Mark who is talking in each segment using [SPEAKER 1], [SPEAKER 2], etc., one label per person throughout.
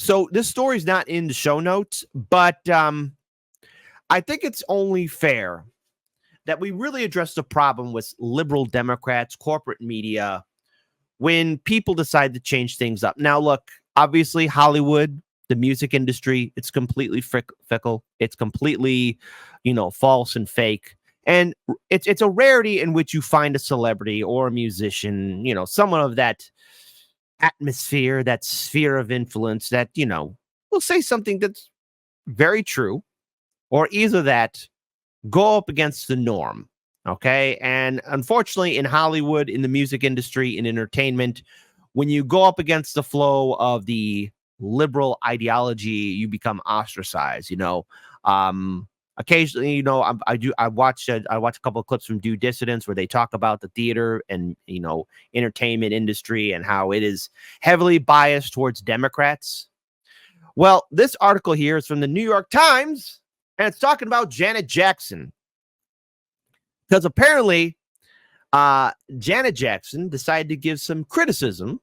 [SPEAKER 1] So this story's not in the show notes, but I think it's only fair that we really address the problem with liberal Democrats, corporate media, when people decide to change things up. Now, look, obviously, Hollywood, the music industry, it's completely fickle. It's completely, false and fake. And it's a rarity in which you find a celebrity or a musician, someone of that atmosphere, that sphere of influence that, will say something that's very true, or either that go up against the norm. Okay. And unfortunately, in Hollywood, in the music industry, in entertainment, when you go up against the flow of the liberal ideology, you become ostracized. Occasionally, I watch a couple of clips from Due Dissidents where they talk about the theater and entertainment industry and how it is heavily biased towards Democrats. Well, this article here is from the New York Times, and it's talking about Janet Jackson. Because apparently, Janet Jackson decided to give some criticism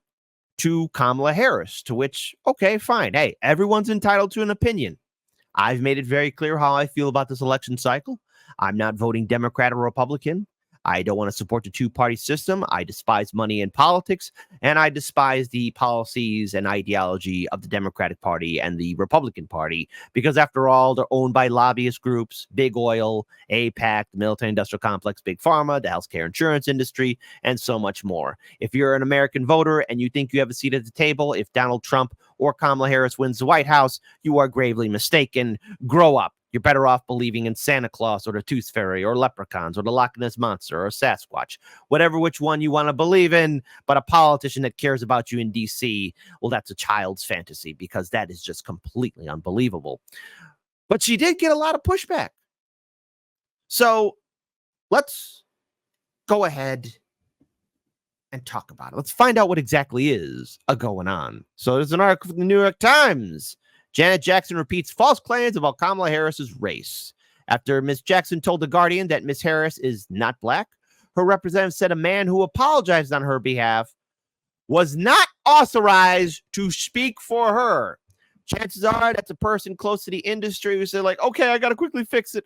[SPEAKER 1] to Kamala Harris, to which, okay, fine. Hey, everyone's entitled to an opinion. I've made it very clear how I feel about this election cycle. I'm not voting Democrat or Republican. I don't want to support the two-party system. I despise money in politics, and I despise the policies and ideology of the Democratic Party and the Republican Party, because after all, they're owned by lobbyist groups, big oil, AIPAC, the military-industrial complex, big pharma, the healthcare insurance industry, and so much more. If you're an American voter and you think you have a seat at the table, if Donald Trump or Kamala Harris wins the White House, you are gravely mistaken. Grow up. You're better off believing in Santa Claus or the Tooth Fairy or leprechauns or the Loch Ness Monster or Sasquatch, whatever which one you want to believe in. But a politician that cares about you in D.C., well, that's a child's fantasy, because that is just completely unbelievable. But she did get a lot of pushback. So let's go ahead and talk about it. Let's find out what exactly is going on. So there's an article from the New York Times. Janet Jackson repeats false claims about Kamala Harris's race. After Ms. Jackson told The Guardian that Ms. Harris is not black, her representative said a man who apologized on her behalf was not authorized to speak for her. Chances are that's a person close to the industry who said, like, okay, I got to quickly fix it.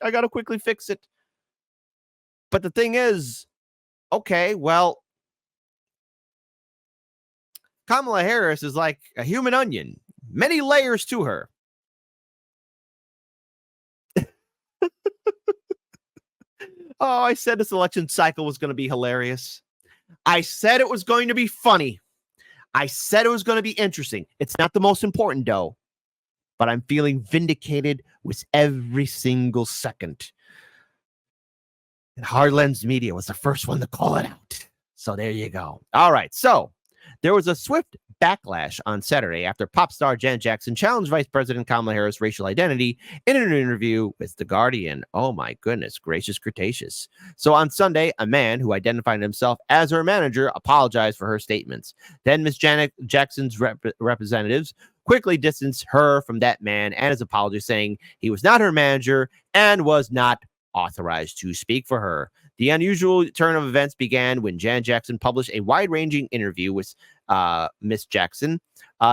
[SPEAKER 1] But the thing is, okay, well, Kamala Harris is like a human onion. Many layers to her. Oh, I said this election cycle was going to be hilarious. I said it was going to be funny. I said it was going to be interesting. It's not the most important, though. But I'm feeling vindicated with every single second. And Hard Lens Media was the first one to call it out. So there you go. All right. So there was a swift backlash on Saturday after pop star Janet Jackson challenged Vice President Kamala Harris' racial identity in an interview with The Guardian. Oh my goodness, gracious Cretaceous. So on Sunday, a man who identified himself as her manager apologized for her statements. Then Ms. Janet Jackson's representatives quickly distanced her from that man and his apology, saying he was not her manager and was not authorized to speak for her. The unusual turn of events began when Janet Jackson published a wide-ranging interview with Miss Jackson,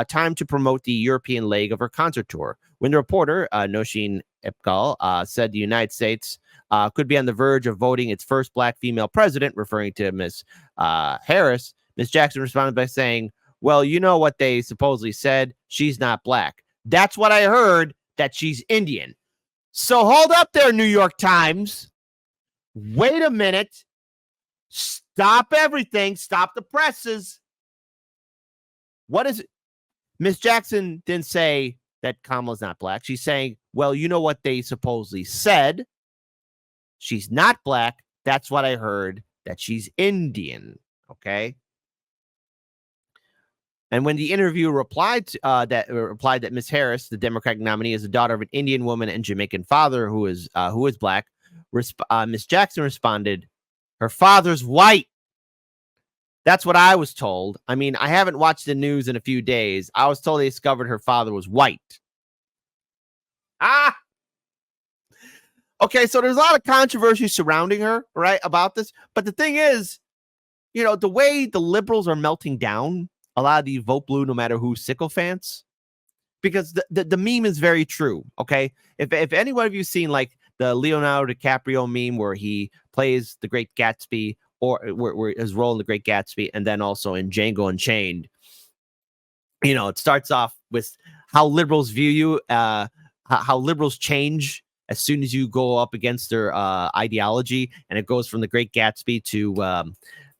[SPEAKER 1] time to promote the European leg of her concert tour. When the reporter, Nosheen Epgal, said the United States could be on the verge of voting its first black female president, referring to Miss Harris, Miss Jackson responded by saying, well, you know what they supposedly said? She's not black. That's what I heard, that she's Indian. So hold up there, New York Times. Wait a minute. Stop everything. Stop the presses. What is it? Miss Jackson didn't say that Kamala's not black. She's saying, well, you know what they supposedly said. She's not black. That's what I heard, that she's Indian. Okay. And when the interviewer replied that Miss Harris, the Democratic nominee, is the daughter of an Indian woman and Jamaican father who is black, Miss Jackson responded, her father's white. That's what I was told. I mean, I haven't watched the news in a few days. I was told they discovered her father was white. Okay, so there's a lot of controversy surrounding her, right, about this. But the thing is, the way the liberals are melting down, a lot of the vote blue, no matter who sycophants, because the meme is very true. Okay, if any one of you seen like the Leonardo DiCaprio meme where he plays the Great Gatsby, or where his role in the Great Gatsby, and then also in Django Unchained, you know, it starts off with how liberals view you, how liberals change as soon as you go up against their ideology, and it goes from the Great Gatsby to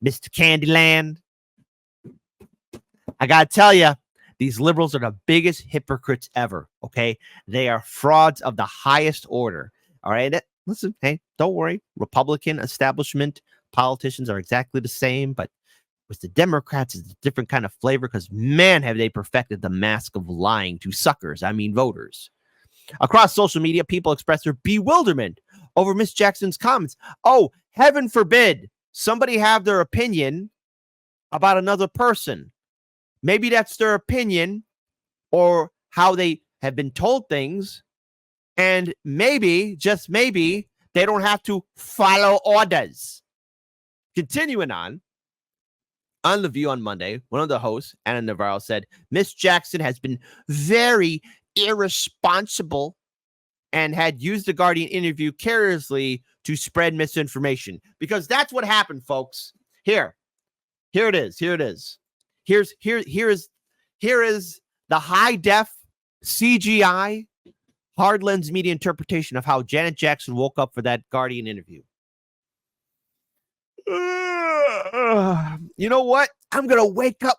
[SPEAKER 1] Mr. Candyland. I gotta tell you, these liberals are the biggest hypocrites ever. Okay, they are frauds of the highest order. All right, listen, hey, don't worry. Republican establishment politicians are exactly the same, but with the Democrats, it's a different kind of flavor because, man, have they perfected the mask of lying to suckers. I mean, voters. Across social media, people express their bewilderment over Miss Jackson's comments. Oh, heaven forbid somebody have their opinion about another person. Maybe that's their opinion or how they have been told things. And maybe, just maybe, they don't have to follow orders. Continuing on The View on Monday, one of the hosts, Anna Navarro, said, Miss Jackson has been very irresponsible and had used the Guardian interview carelessly to spread misinformation. Because that's what happened, folks. Here it is. Here is the high def CGI hard lens media interpretation of how Janet Jackson woke up for that Guardian interview. You know what? I'm going to wake up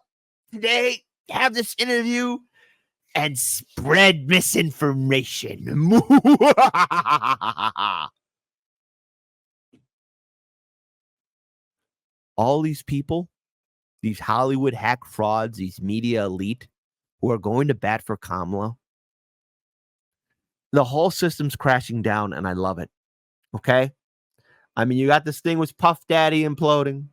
[SPEAKER 1] today, have this interview, and spread misinformation. All these people, these Hollywood hack frauds, these media elite who are going to bat for Kamala, the whole system's crashing down, and I love it. Okay? I mean, you got this thing with Puff Daddy imploding.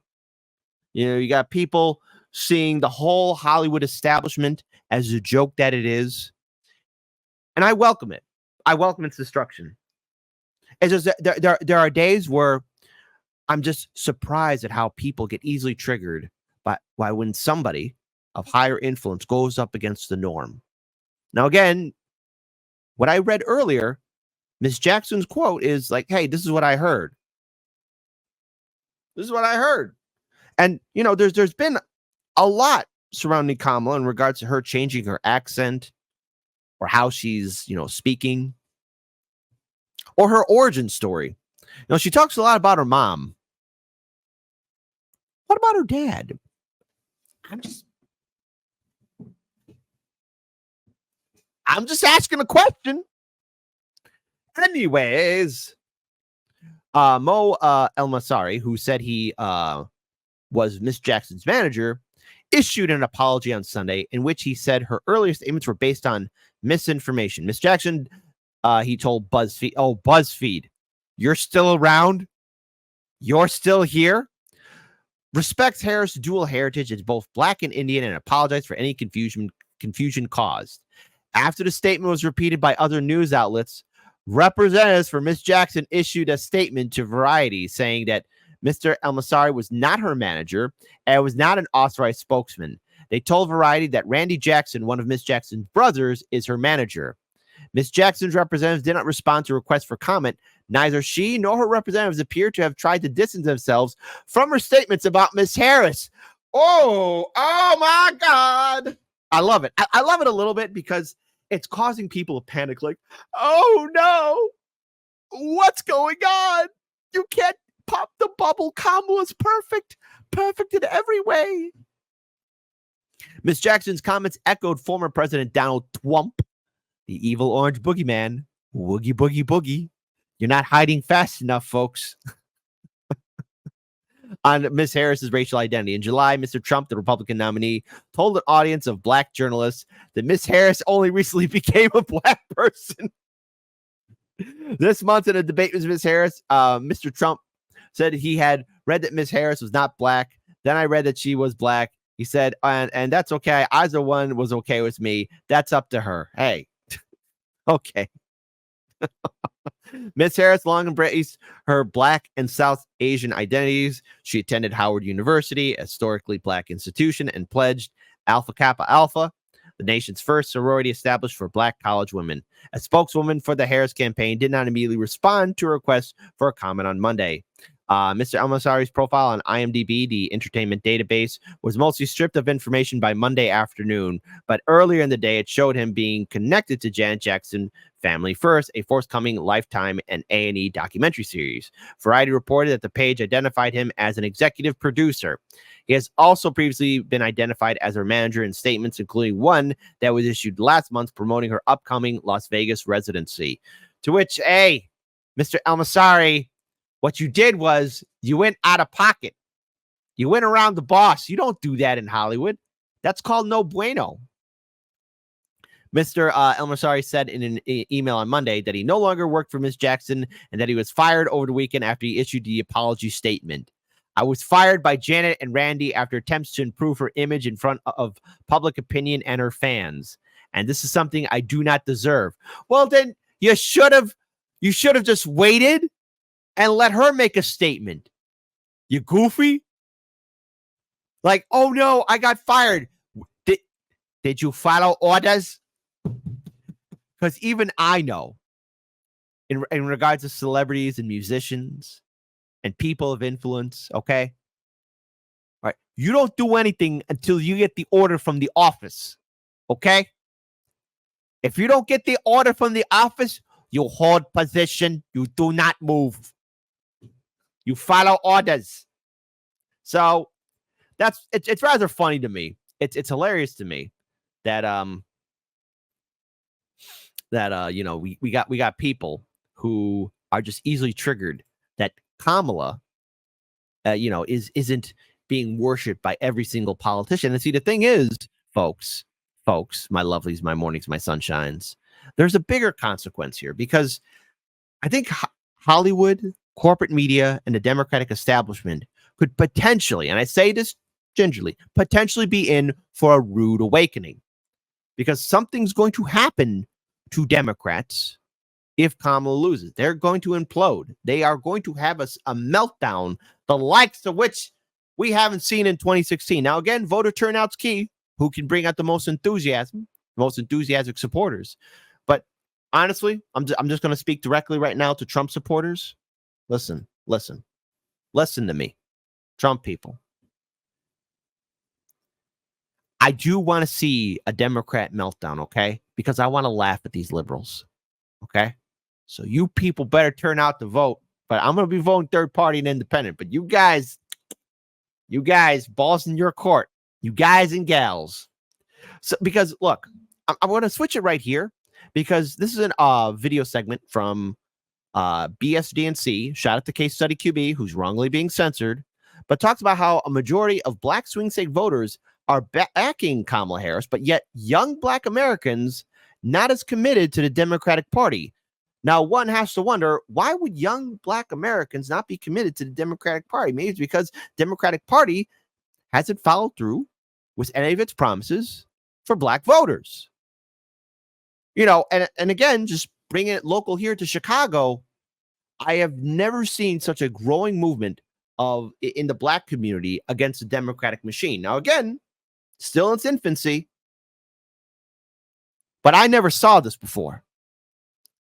[SPEAKER 1] You know, you got people seeing the whole Hollywood establishment as a joke that it is. And I welcome it. I welcome its destruction. It's just there are days where I'm just surprised at how people get easily triggered by when somebody of higher influence goes up against the norm. Now, again, what I read earlier, Miss Jackson's quote is like, hey, this is what I heard. This is what I heard. And, you know, there's been a lot surrounding Kamala in regards to her changing her accent or how she's, you know, speaking or her origin story. You know, she talks a lot about her mom. What about her dad? I'm just asking a question. Anyways, Mo El-Masari, who said he was Miss Jackson's manager, issued an apology on Sunday in which he said her earlier statements were based on misinformation. Miss Jackson, he told BuzzFeed, oh, BuzzFeed, you're still around? You're still here? Respects Harris' dual heritage as both Black and Indian and apologized for any confusion caused. After the statement was repeated by other news outlets, representatives for Miss Jackson issued a statement to Variety saying that Mr. El-Masari was not her manager and was not an authorized spokesman. They told Variety that Randy Jackson, one of Miss Jackson's brothers, is her manager. Miss Jackson's representatives did not respond to requests for comment. Neither she nor her representatives appear to have tried to distance themselves from her statements about Miss Harris. Oh my God. I love it. I love it a little bit because it's causing people to panic like, oh no, what's going on? You can't pop the bubble. Kamala's perfect in every way. Miss Jackson's comments echoed former President Donald Trump, the evil orange boogeyman. Woogie boogie boogie. You're not hiding fast enough, folks. On Miss Harris's racial identity. In July, Mr. Trump, the Republican nominee, told an audience of Black journalists that Miss Harris only recently became a Black person. This month in a debate with Miss Harris, Mr. Trump said he had read that Miss Harris was not Black. Then I read that she was Black. He said, and that's okay. Either one was okay with me. That's up to her. Hey, okay. Miss Harris long embraced her Black and South Asian identities. She attended Howard University, a historically Black institution, and pledged Alpha Kappa Alpha, the nation's first sorority established for Black college women. A spokeswoman for the Harris campaign did not immediately respond to a request for a comment on Monday. Mr. Al-Masari's profile on IMDb, the entertainment database, was mostly stripped of information by Monday afternoon, but earlier in the day, it showed him being connected to Janet Jackson Family First, a forthcoming Lifetime and A&E documentary series. Variety reported that the page identified him as an executive producer. He has also previously been identified as her manager in statements, including one that was issued last month promoting her upcoming Las Vegas residency. To which, hey, Mr. Al-Masari, what you did was you went out of pocket. You went around the boss. You don't do that in Hollywood. That's called no bueno. Mr. El-Masari said in an email on Monday that he no longer worked for Ms. Jackson and that he was fired over the weekend after he issued the apology statement. I was fired by Janet and Randy after attempts to improve her image in front of public opinion and her fans. And this is something I do not deserve. Well, then you should have just waited and let her make a statement. You goofy? Like, oh no, I got fired. Did you follow orders? Because even I know, in regards to celebrities and musicians and people of influence, okay? All right, you don't do anything until you get the order from the office, okay? If you don't get the order from the office, you hold position. You do not move. You follow orders. So it's rather funny to me. It's hilarious to me that we got people who are just easily triggered that Kamala isn't being worshipped by every single politician. And see, the thing is, folks, my lovelies, my mornings, my sunshines, there's a bigger consequence here, because I think Hollywood, corporate media, and the Democratic establishment could potentially, and I say this gingerly, potentially be in for a rude awakening, because something's going to happen to Democrats if Kamala loses. They're going to implode. They are going to have a meltdown, the likes of which we haven't seen in 2016. Now, again, voter turnout's key. Who can bring out the most enthusiasm, most enthusiastic supporters? But honestly, I'm just going to speak directly right now to Trump supporters. Listen to me, Trump people. I do want to see a Democrat meltdown, okay? Because I want to laugh at these liberals, okay? So you people better turn out to vote. But I'm going to be voting third party and independent. But you guys, balls in your court. You guys and gals. So, because look, I'm going to switch it right here, because this is a video segment from BSDNC. Shout out to Case Study QB, who's wrongly being censored, but talks about how a majority of Black swing state voters are backing Kamala Harris, but yet young Black Americans not as committed to the Democratic Party. Now, one has to wonder, why would young Black Americans not be committed to the Democratic Party? Maybe it's because Democratic Party hasn't followed through with any of its promises for Black voters. And again, just bringing it local here to Chicago, I have never seen such a growing movement in the Black community against the Democratic machine. Now, again, still in its infancy, but I never saw this before.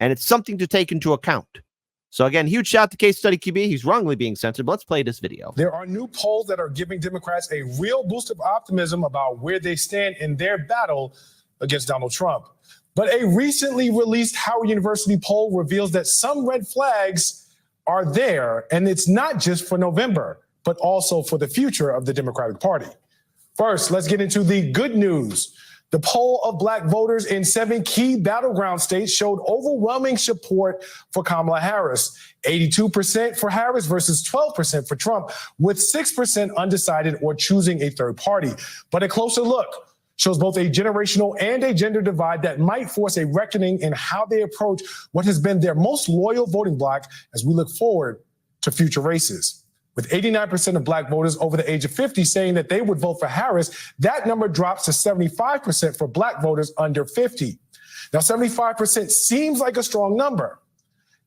[SPEAKER 1] And it's something to take into account. So again, huge shout out to Case Study QB. He's wrongly being censored, but let's play this video.
[SPEAKER 2] There are new polls that are giving Democrats a real boost of optimism about where they stand in their battle against Donald Trump. But a recently released Howard University poll reveals that some red flags are there, and it's not just for November, but also for the future of the Democratic Party. First, let's get into the good news. The poll of Black voters in 7 key battleground states showed overwhelming support for Kamala Harris, 82% for Harris versus 12% for Trump, with 6% undecided or choosing a third party. But a closer look shows both a generational and a gender divide that might force a reckoning in how they approach what has been their most loyal voting bloc as we look forward to future races. With 89% of Black voters over the age of 50 saying that they would vote for Harris, that number drops to 75% for Black voters under 50. Now, 75% seems like a strong number.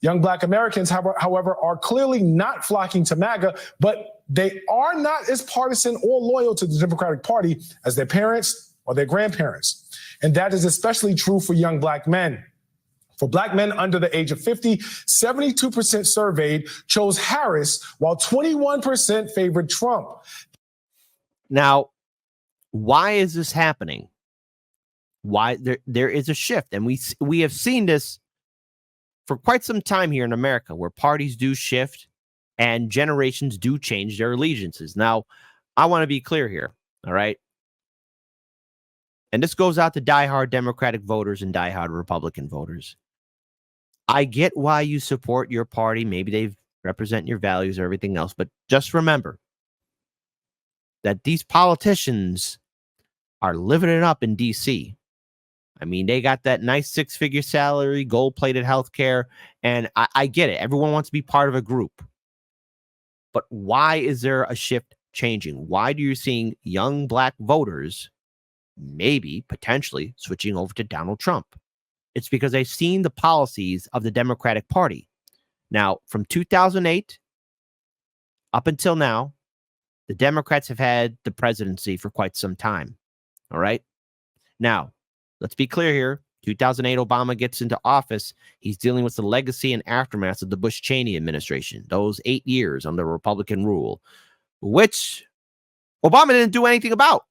[SPEAKER 2] Young Black Americans, however, are clearly not flocking to MAGA, but they are not as partisan or loyal to the Democratic Party as their parents or their grandparents. And that is especially true for young black men. For black men under the age of 50, 72% surveyed chose Harris, while 21% favored Trump.
[SPEAKER 1] Now, why is this happening? Why there is a shift, and we have seen this for quite some time here in America, where parties do shift and generations do change their allegiances. Now, I want to be clear here, all right? And this goes out to diehard Democratic voters and diehard Republican voters. I get why you support your party. Maybe they represent your values or everything else, but just remember that these politicians are living it up in D.C. I mean, they got that nice six-figure salary, gold-plated healthcare, and I get it. Everyone wants to be part of a group. But why is there a shift changing? Why do you seeing young black voters maybe potentially switching over to Donald Trump? It's because they've seen the policies of the Democratic Party. Now, from 2008 up until now, the Democrats have had the presidency for quite some time. All right. Now, let's be clear here. 2008, Obama gets into office. He's dealing with the legacy and aftermath of the Bush-Cheney administration, those 8 years under Republican rule, which Obama didn't do anything about.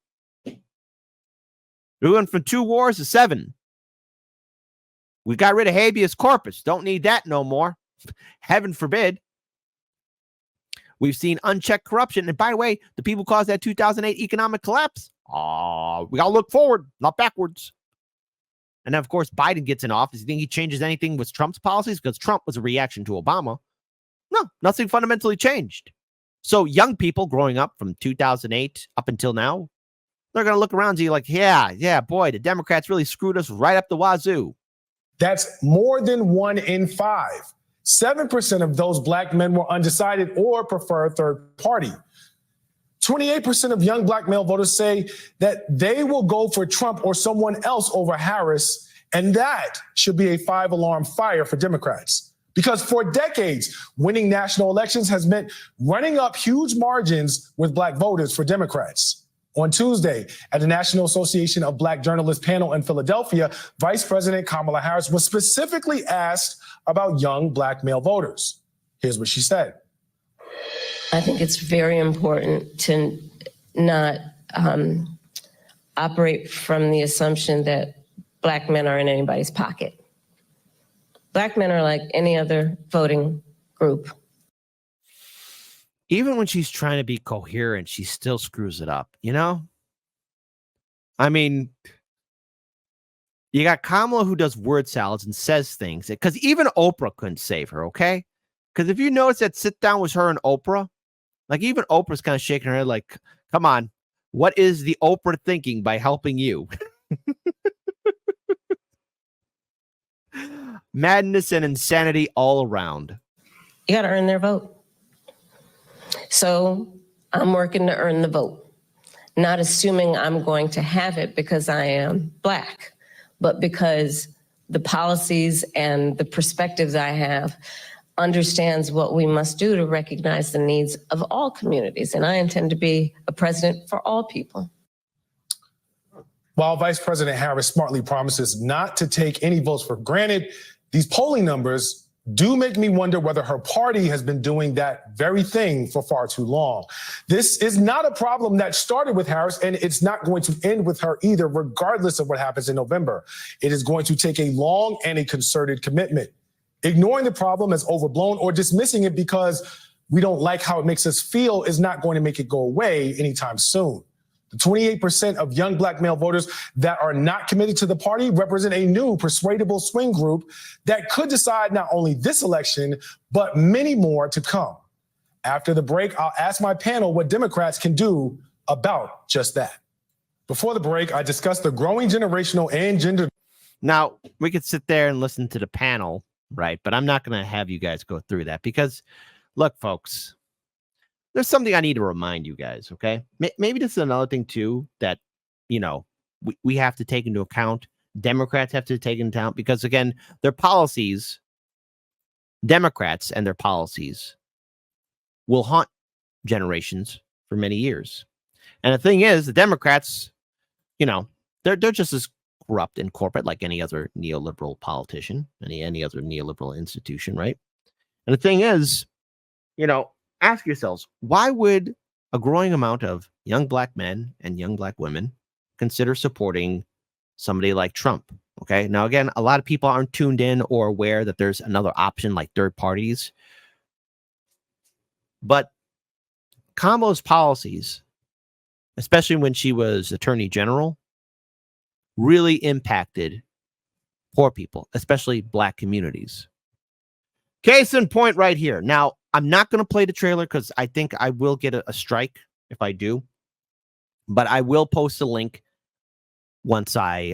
[SPEAKER 1] We went from 2 wars to 7. We got rid of habeas corpus. Don't need that no more. Heaven forbid. We've seen unchecked corruption. And by the way, the people who caused that 2008 economic collapse, we got to look forward, not backwards. And then, of course, Biden gets in office. You think he changes anything with Trump's policies? Because Trump was a reaction to Obama. No, nothing fundamentally changed. So young people growing up from 2008 up until now, they're going to look around and be like, yeah, boy, the Democrats really screwed us right up the wazoo.
[SPEAKER 2] That's more than 1 in 5. 7% of those black men were undecided or prefer third party. 28% of young black male voters say that they will go for Trump or someone else over Harris, and that should be a 5-alarm fire for Democrats. Because for decades, winning national elections has meant running up huge margins with black voters for Democrats. On Tuesday, at the National Association of Black Journalists panel in Philadelphia, Vice President Kamala Harris was specifically asked about young black male voters. Here's what she said.
[SPEAKER 3] I think it's very important to not operate from the assumption that black men are in anybody's pocket. Black men are like any other voting group.
[SPEAKER 1] Even when she's trying to be coherent, she still screws it up, you know? I mean, you got Kamala who does word salads and says things, because even Oprah couldn't save her, okay? Because if you notice that sit down was her and Oprah, like even Oprah's kind of shaking her head like, come on, what is the Oprah thinking by helping you? Madness and insanity all around.
[SPEAKER 3] You got to earn their vote. So I'm working to earn the vote, not assuming I'm going to have it because I am black, but because the policies and the perspectives I have understands what we must do to recognize the needs of all communities. And I intend to be a president for all people.
[SPEAKER 2] While Vice President Harris smartly promises not to take any votes for granted, these polling numbers do make me wonder whether her party has been doing that very thing for far too long. This is not a problem that started with Harris, and it's not going to end with her either, regardless of what happens in November. It is going to take a long and a concerted commitment. Ignoring the problem as overblown or dismissing it because we don't like how it makes us feel is not going to make it go away anytime soon. The 28% of young black male voters that are not committed to the party represent a new persuadable swing group that could decide not only this election, but many more to come. After the break, I'll ask my panel what Democrats can do about just that. Before the break, I discussed the growing generational and gender.
[SPEAKER 1] Now, we could sit there and listen to the panel, right? But I'm not going to have you guys go through that because, look, folks, there's something I need to remind you guys, okay? Maybe this is another thing, too, that, you know, we have to take into account. Democrats have to take into account because, again, their policies, Democrats and their policies will haunt generations for many years. And the thing is, the Democrats, you know, they're just as corrupt and corporate like any other neoliberal politician, any other neoliberal institution, right? And the thing is, ask yourselves, why would a growing amount of young black men and young black women consider supporting somebody like Trump? Okay. Now, again, a lot of people aren't tuned in or aware that there's another option like third parties. But Kamala's policies, especially when she was attorney general, really impacted poor people, especially black communities. Case in point right here. Now, I'm not going to play the trailer because I think I will get a strike if I do. But I will post a link once I,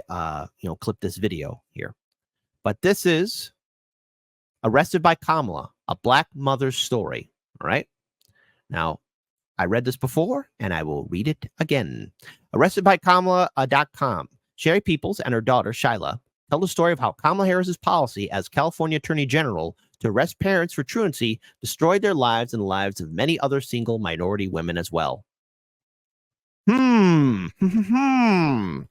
[SPEAKER 1] clip this video here. But this is Arrested by Kamala, a black mother's story. All right. Now, I read this before, and I will read it again. ArrestedByKamala.com. Sherry Peoples and her daughter, Shyla, tell the story of how Kamala Harris's policy as California Attorney General to arrest parents for truancy destroyed their lives and the lives of many other single minority women as well. Kind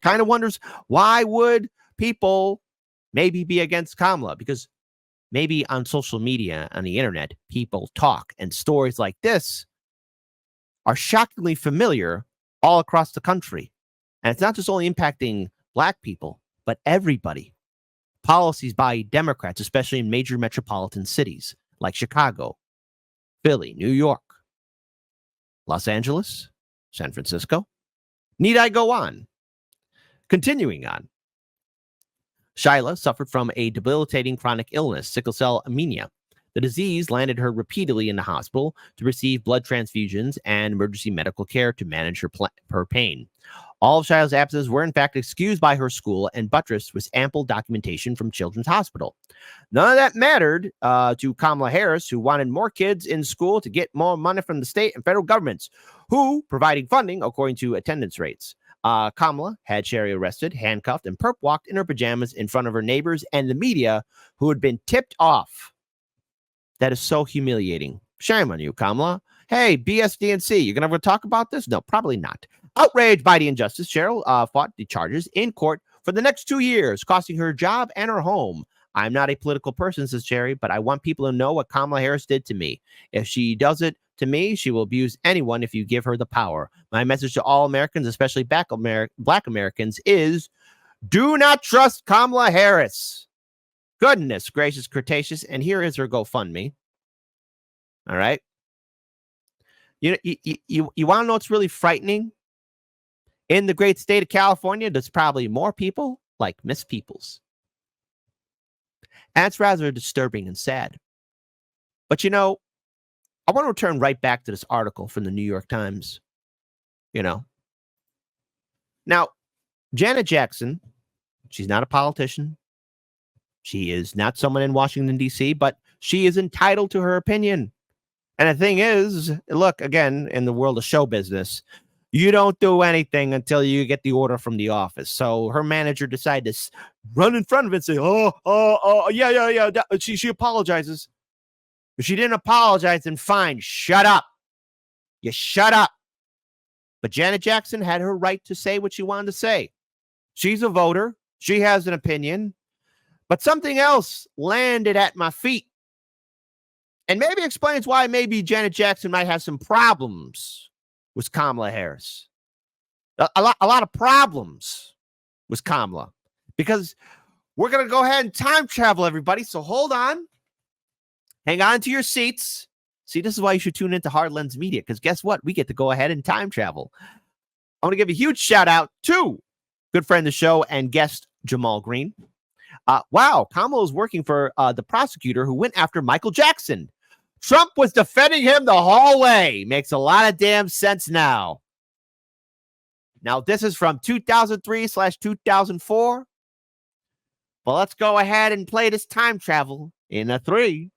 [SPEAKER 1] of wonders, why would people maybe be against Kamala? Because maybe on social media, on the internet, people talk, and stories like this are shockingly familiar all across the country. And it's not just only impacting black people, but everybody. Policies by Democrats, especially in major metropolitan cities like Chicago, Philly, New York, Los Angeles, San Francisco. Need I go on? Continuing on. Shyla suffered from a debilitating chronic illness, sickle cell anemia. The disease landed her repeatedly in the hospital to receive blood transfusions and emergency medical care to manage her pain. All of Shyla's absences were in fact excused by her school and buttressed with ample documentation from Children's Hospital. None of that mattered to Kamala Harris, who wanted more kids in school to get more money from the state and federal governments, who providing funding according to attendance rates. Kamala had Sherry arrested, handcuffed, and perp walked in her pajamas in front of her neighbors and the media who had been tipped off. That is so humiliating. Shame on you, Kamala. Hey, BSDNC, you're going to talk about this? No, probably not. Outraged by the injustice, Cheryl fought the charges in court for the next 2 years, costing her job and her home. I'm not a political person, says Sherry, but I want people to know what Kamala Harris did to me. If she does it to me, she will abuse anyone if you give her the power. My message to all Americans, especially black Americans, is do not trust Kamala Harris. Goodness gracious, Cretaceous. And here is her GoFundMe. All right. You want to know what's really frightening? In the great state of California, there's probably more people like Miss Peoples. And it's rather disturbing and sad. But I want to return right back to this article from the New York Times. Now, Janet Jackson, she's not a politician. She is not someone in Washington, D.C., but she is entitled to her opinion. And the thing is, look, again, in the world of show business, you don't do anything until you get the order from the office. So her manager decided to run in front of it and say, yeah. She apologizes. If she didn't apologize, then fine, shut up. You shut up. But Janet Jackson had her right to say what she wanted to say. She's a voter. She has an opinion. But something else landed at my feet. And maybe explains why maybe Janet Jackson might have some problems with Kamala Harris. A lot of problems with Kamala. Because we're going to go ahead and time travel, everybody. So hold on. Hang on to your seats. See, this is why you should tune into Hard Lens Media. Because guess what? We get to go ahead and time travel. I want to give a huge shout out to good friend of the show and guest Jamal Green. Wow, Kamala is working for the prosecutor who went after Michael Jackson. Trump was defending him the whole way. Makes a lot of damn sense now. Now, this is from 2003/2004. But let's go ahead and play this time travel in a 3,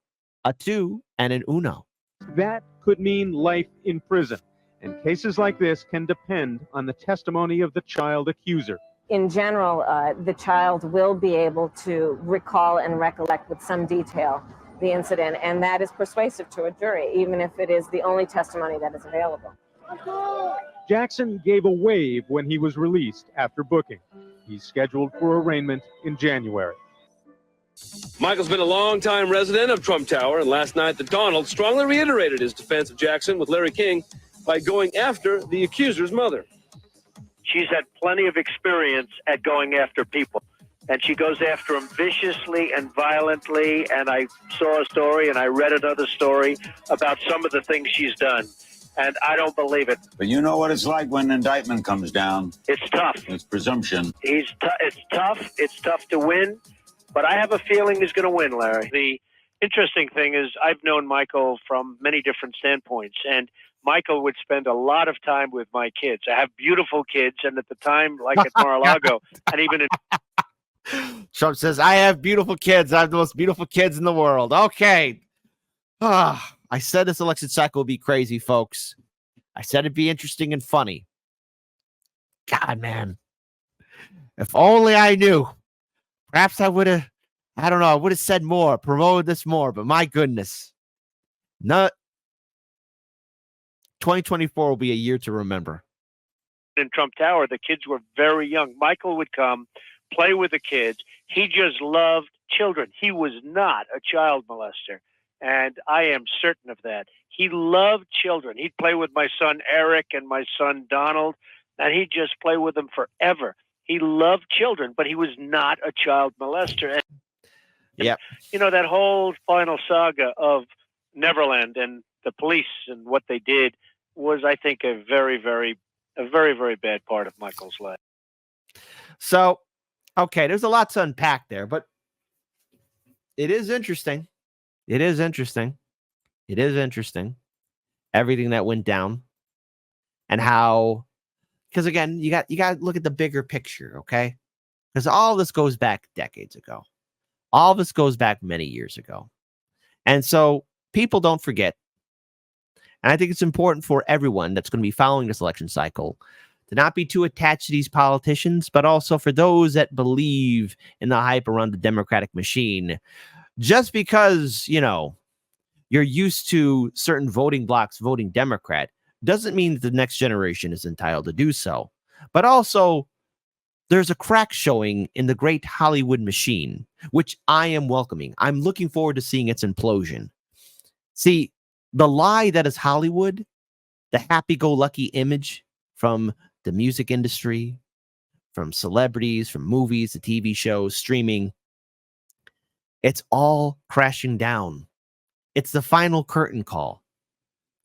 [SPEAKER 1] a 2, and an uno.
[SPEAKER 4] That could mean life in prison. And cases like this can depend on the testimony of the child accuser.
[SPEAKER 3] In general, the child will be able to recall and recollect with some detail the incident, and that is persuasive to a jury, even if it is the only testimony that is available.
[SPEAKER 4] Jackson gave a wave when he was released after booking. He's scheduled for arraignment in January.
[SPEAKER 5] Michael's been a long-time resident of Trump Tower, and last night the Donald strongly reiterated his defense of Jackson with Larry King by going after the accuser's mother.
[SPEAKER 6] She's had plenty of experience at going after people, and she goes after them viciously and violently, and I saw a story and I read another story about some of the things she's done, and I don't believe it.
[SPEAKER 7] But you know what it's like when an indictment comes down.
[SPEAKER 6] It's tough.
[SPEAKER 7] It's presumption.
[SPEAKER 6] It's tough. It's tough to win, but I have a feeling he's going to win, Larry. The interesting thing is I've known Michael from many different standpoints, and Michael would spend a lot of time with my kids. I have beautiful kids, and at the time, like at Mar-a-Lago, and even in
[SPEAKER 1] Trump says, I have beautiful kids. I have the most beautiful kids in the world. Okay. I said this election cycle would be crazy, folks. I said it'd be interesting and funny. God, man. If only I knew. Perhaps I would have, I don't know, I would have said more, promoted this more, but my goodness. No, 2024 will be a year to remember.
[SPEAKER 6] in Trump Tower, the kids were very young. Michael would come, play with the kids. He just loved children. He was not a child molester, and I am certain of that. He loved children. He'd play with my son Eric and my son Donald, and he'd just play with them forever. He loved children, but he was not a child molester. And,
[SPEAKER 1] yeah,
[SPEAKER 6] you know, that whole final saga of Neverland and the police and what they did was, I think, a very, very bad part of Michael's life.
[SPEAKER 1] So, okay, there's a lot to unpack there, but it is interesting. It is interesting. It is interesting. Everything that went down and how, because again, you got to look at the bigger picture, okay? Because all this goes back decades ago. All this goes back many years ago. And so people don't forget. And I think it's important for everyone that's going to be following this election cycle to not be too attached to these politicians, but also for those that believe in the hype around the Democratic machine. Just because, you know, you're used to certain voting blocks voting Democrat doesn't mean that the next generation is entitled to do so. But also, there's a crack showing in the great Hollywood machine, which I am welcoming. I'm looking forward to seeing its implosion. See, the lie that is Hollywood, the happy-go-lucky image from the music industry, from celebrities, from movies, the TV shows, streaming, it's all crashing down. It's the final curtain call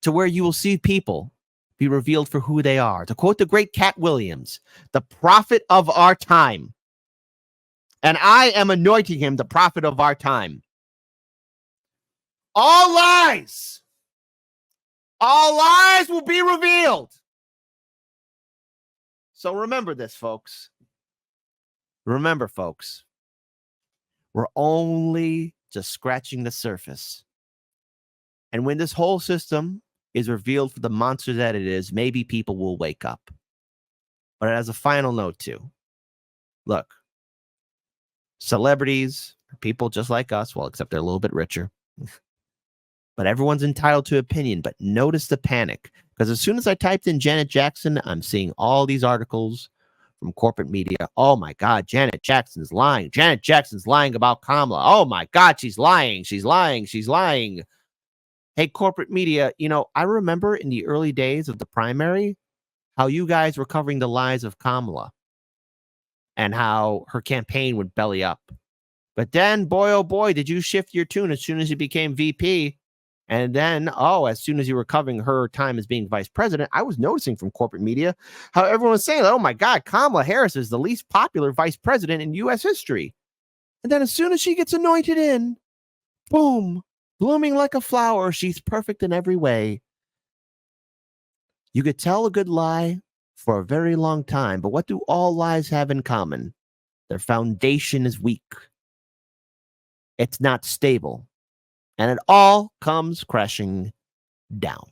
[SPEAKER 1] to where you will see people be revealed for who they are. To quote the great Cat Williams, the prophet of our time. And I am anointing him the prophet of our time. All lies will be revealed. So remember this, folks. Remember, folks, we're only just scratching the surface. And when this whole system is revealed for the monster that it is, maybe people will wake up. But as a final note, too, look, celebrities are people just like us, well, except they're a little bit richer. But everyone's entitled to opinion. But notice the panic. Because as soon as I typed in Janet Jackson, I'm seeing all these articles from corporate media. Oh, my God, Janet Jackson's lying. Janet Jackson's lying about Kamala. Oh, my God, she's lying. She's lying. She's lying. Hey, corporate media, you know, I remember in the early days of the primary how you guys were covering the lies of Kamala and how her campaign would belly up. But then, boy, oh boy, did you shift your tune as soon as you became VP. And then, as soon as you were covering her time as being vice president, I was noticing from corporate media how everyone was saying, oh my God, Kamala Harris is the least popular vice president in U.S. history. And then as soon as she gets anointed in, boom, blooming like a flower, she's perfect in every way. You could tell a good lie for a very long time, but what do all lies have in common? Their foundation is weak. It's not stable. And it all comes crashing down.